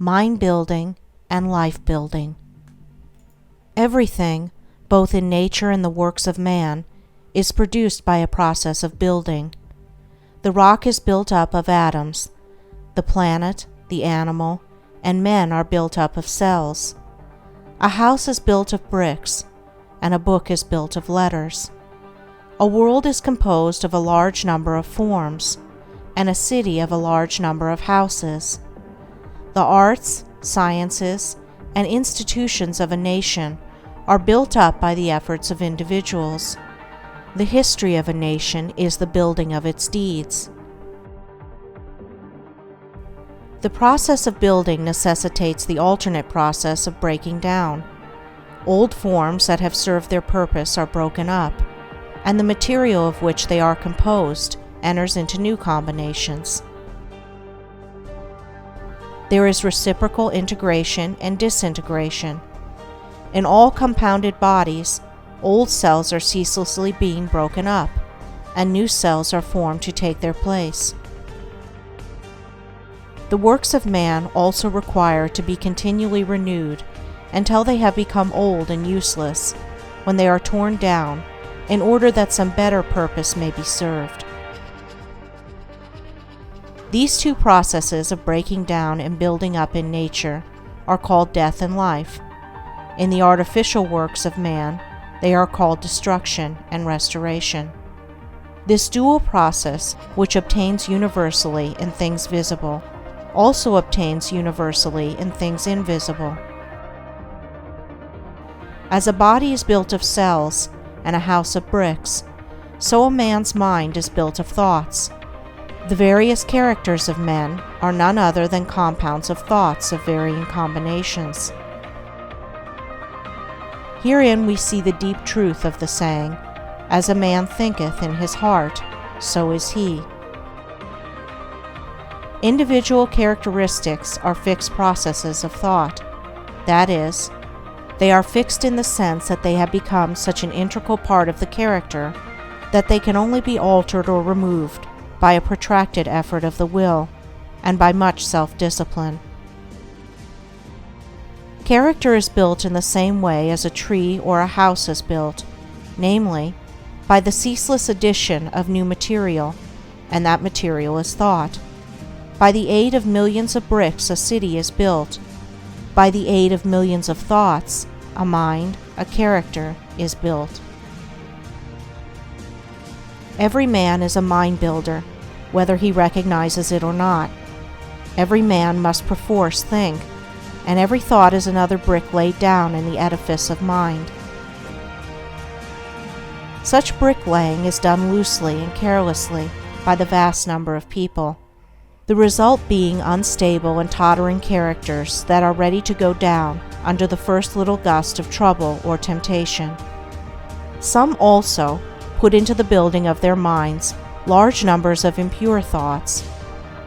mind building, and life building. Everything, both in nature and the works of man, is produced by a process of building. The rock is built up of atoms. The planet, the animal, and men are built up of cells. A house is built of bricks, and a book is built of letters. A world is composed of a large number of forms, and a city of a large number of houses. The arts, sciences, and institutions of a nation are built up by the efforts of individuals. The history of a nation is the building of its deeds. The process of building necessitates the alternate process of breaking down. Old forms that have served their purpose are broken up, and the material of which they are composed enters into new combinations. There is reciprocal integration and disintegration. In all compounded bodies, old cells are ceaselessly being broken up, and new cells are formed to take their place. The works of man also require to be continually renewed until they have become old and useless, when they are torn down, in order that some better purpose may be served. These two processes of breaking down and building up in nature are called death and life. In the artificial works of man, they are called destruction and restoration. This dual process, which obtains universally in things visible, also obtains universally in things invisible. As a body is built of cells and a house of bricks, so a man's mind is built of thoughts. The various characters of men are none other than compounds of thoughts of varying combinations. Herein we see the deep truth of the saying, "As a man thinketh in his heart, so is he." Individual characteristics are fixed processes of thought. That is, they are fixed in the sense that they have become such an integral part of the character that they can only be altered or removed by a protracted effort of the will and by much self-discipline. Character is built in the same way as a tree or a house is built, namely, by the ceaseless addition of new material, and that material is thought. By the aid of millions of bricks a city is built. By the aid of millions of thoughts, a mind, a character, is built. Every man is a mind builder, whether he recognizes it or not. Every man must perforce think, and every thought is another brick laid down in the edifice of mind. Such bricklaying is done loosely and carelessly by the vast number of people, the result being unstable and tottering characters that are ready to go down under the first little gust of trouble or temptation. Some also put into the building of their minds large numbers of impure thoughts.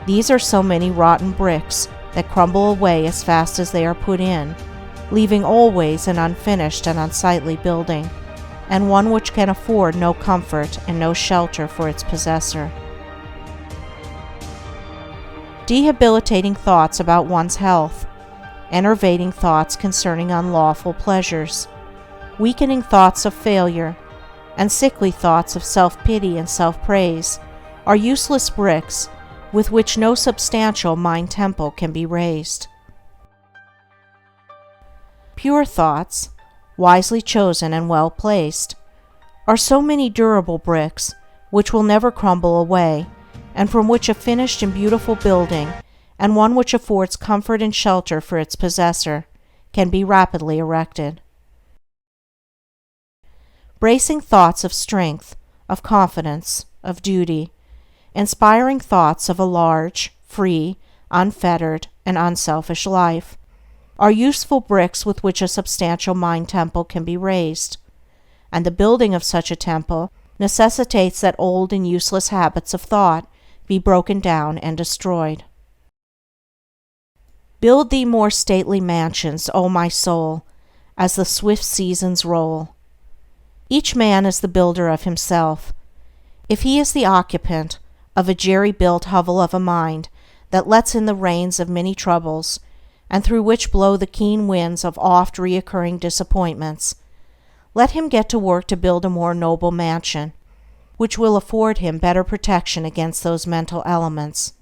These are so many rotten bricks that crumble away as fast as they are put in, leaving always an unfinished and unsightly building, and one which can afford no comfort and no shelter for its possessor. Debilitating thoughts about one's health, enervating thoughts concerning unlawful pleasures, weakening thoughts of failure, and sickly thoughts of self-pity and self-praise are useless bricks with which no substantial mind temple can be raised. Pure thoughts, wisely chosen and well placed, are so many durable bricks which will never crumble away, and from which a finished and beautiful building, and one which affords comfort and shelter for its possessor, can be rapidly erected. Bracing thoughts of strength, of confidence, of duty, inspiring thoughts of a large, free, unfettered, and unselfish life, are useful bricks with which a substantial mind temple can be raised, and the building of such a temple necessitates that old and useless habits of thought be broken down and destroyed. Build thee more stately mansions, O my soul, as the swift seasons roll. Each man is the builder of himself. If he is the occupant of a jerry-built hovel of a mind that lets in the rains of many troubles, and through which blow the keen winds of oft reoccurring disappointments, let him get to work to build a more noble mansion, which will afford him better protection against those mental elements.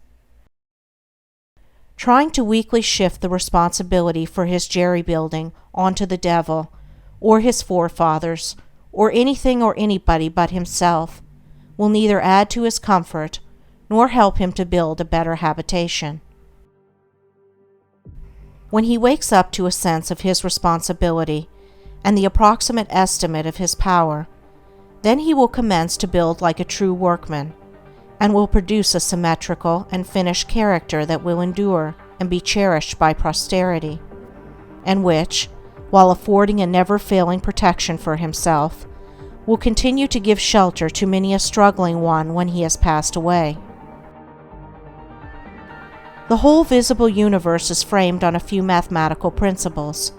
Trying to weakly shift the responsibility for his jerry-building onto the devil, or his forefathers, or anything or anybody but himself, will neither add to his comfort nor help him to build a better habitation. When he wakes up to a sense of his responsibility and the approximate estimate of his power, then he will commence to build like a true workman, and will produce a symmetrical and finished character that will endure and be cherished by posterity, and which, while affording a never-failing protection for himself, will continue to give shelter to many a struggling one when he has passed away. The whole visible universe is framed on a few mathematical principles.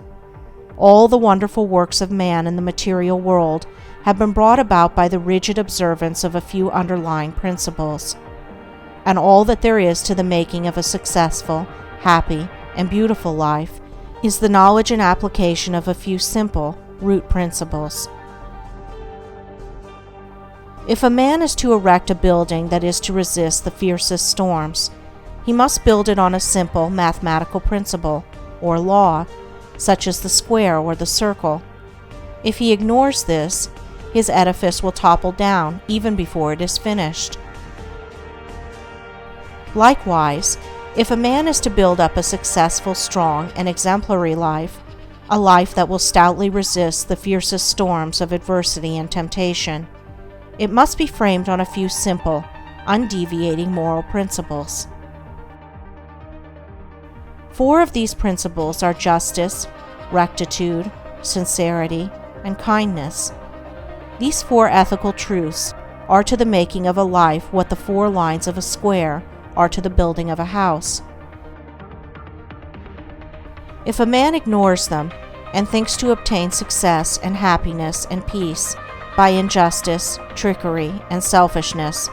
All the wonderful works of man in the material world have been brought about by the rigid observance of a few underlying principles, and all that there is to the making of a successful, happy, and beautiful life is the knowledge and application of a few simple root principles. If a man is to erect a building that is to resist the fiercest storms, he must build it on a simple mathematical principle, or law, such as the square or the circle. If he ignores this, his edifice will topple down even before it is finished. Likewise, if a man is to build up a successful, strong, and exemplary life, a life that will stoutly resist the fiercest storms of adversity and temptation, it must be framed on a few simple, undeviating moral principles. 4 of these principles are justice, rectitude, sincerity, and kindness. These 4 ethical truths are to the making of a life what the 4 lines of a square are to the building of a house. If a man ignores them and thinks to obtain success and happiness and peace by injustice, trickery, and selfishness,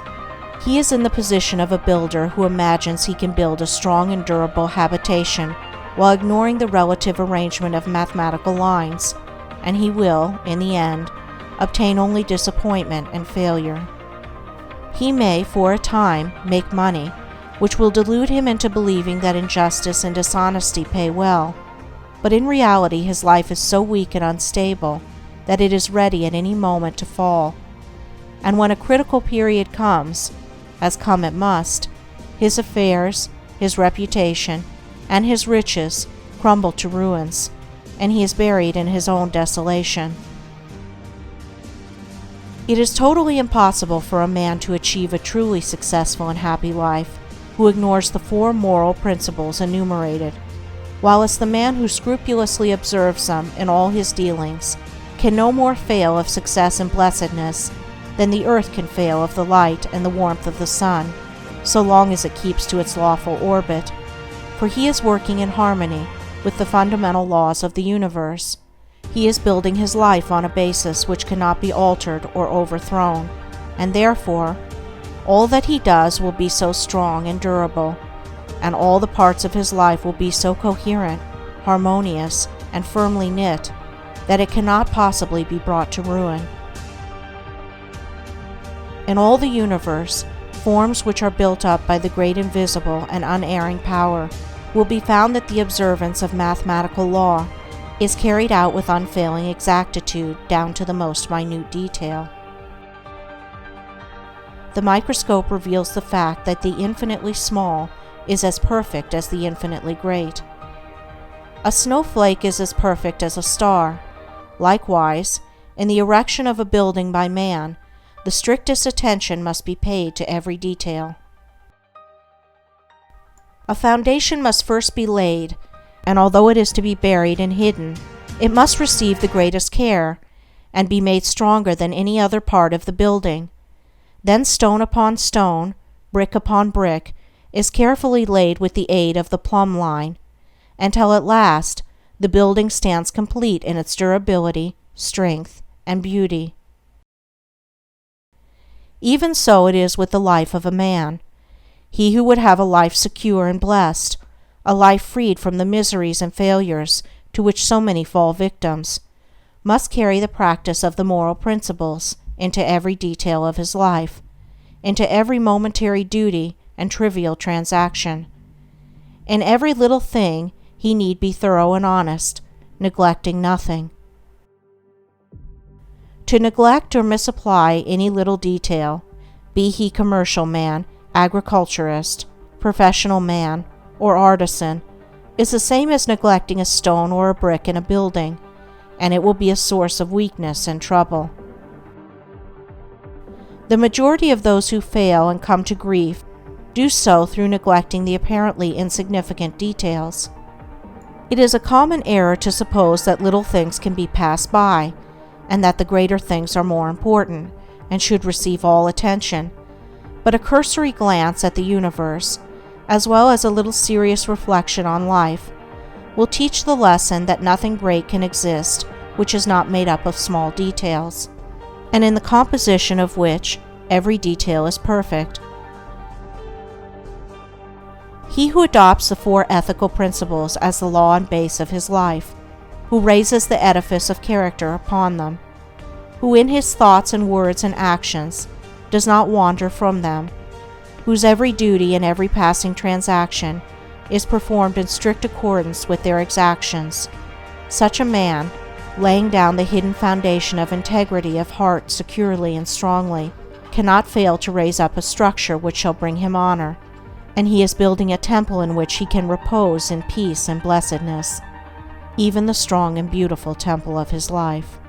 he is in the position of a builder who imagines he can build a strong and durable habitation while ignoring the relative arrangement of mathematical lines, and he will, in the end, obtain only disappointment and failure. He may, for a time, make money, which will delude him into believing that injustice and dishonesty pay well, but in reality his life is so weak and unstable that it is ready at any moment to fall, and when a critical period comes, as come it must, his affairs, his reputation, and his riches crumble to ruins, and he is buried in his own desolation. It is totally impossible for a man to achieve a truly successful and happy life who ignores the 4 moral principles enumerated, whilst the man who scrupulously observes them in all his dealings can no more fail of success and blessedness than the earth can fail of the light and the warmth of the sun, so long as it keeps to its lawful orbit, for he is working in harmony with the fundamental laws of the universe. He is building his life on a basis which cannot be altered or overthrown, and therefore all that he does will be so strong and durable, and all the parts of his life will be so coherent, harmonious, and firmly knit, that it cannot possibly be brought to ruin. In all the universe, forms which are built up by the great invisible and unerring power will be found that the observance of mathematical law is carried out with unfailing exactitude down to the most minute detail. The microscope reveals the fact that the infinitely small is as perfect as the infinitely great. A snowflake is as perfect as a star. Likewise, in the erection of a building by man, the strictest attention must be paid to every detail. A foundation must first be laid, and although it is to be buried and hidden, it must receive the greatest care, and be made stronger than any other part of the building. Then stone upon stone, brick upon brick, is carefully laid with the aid of the plumb line, until at last the building stands complete in its durability, strength, and beauty. Even so it is with the life of a man. He who would have a life secure and blessed, a life freed from the miseries and failures to which so many fall victims, must carry the practice of the moral principles into every detail of his life, into every momentary duty and trivial transaction. In every little thing he need be thorough and honest, neglecting nothing. To neglect or misapply any little detail, be he commercial man, agriculturist, professional man, or artisan, is the same as neglecting a stone or a brick in a building, and it will be a source of weakness and trouble. The majority of those who fail and come to grief do so through neglecting the apparently insignificant details. It is a common error to suppose that little things can be passed by, and that the greater things are more important and should receive all attention, but a cursory glance at the universe, as well as a little serious reflection on life, will teach the lesson that nothing great can exist which is not made up of small details, and in the composition of which every detail is perfect. He who adopts the 4 ethical principles as the law and base of his life, who raises the edifice of character upon them, who in his thoughts and words and actions does not wander from them, whose every duty and every passing transaction is performed in strict accordance with their exactions, such a man, laying down the hidden foundation of integrity of heart securely and strongly, cannot fail to raise up a structure which shall bring him honor, and he is building a temple in which he can repose in peace and blessedness, even the strong and beautiful temple of his life.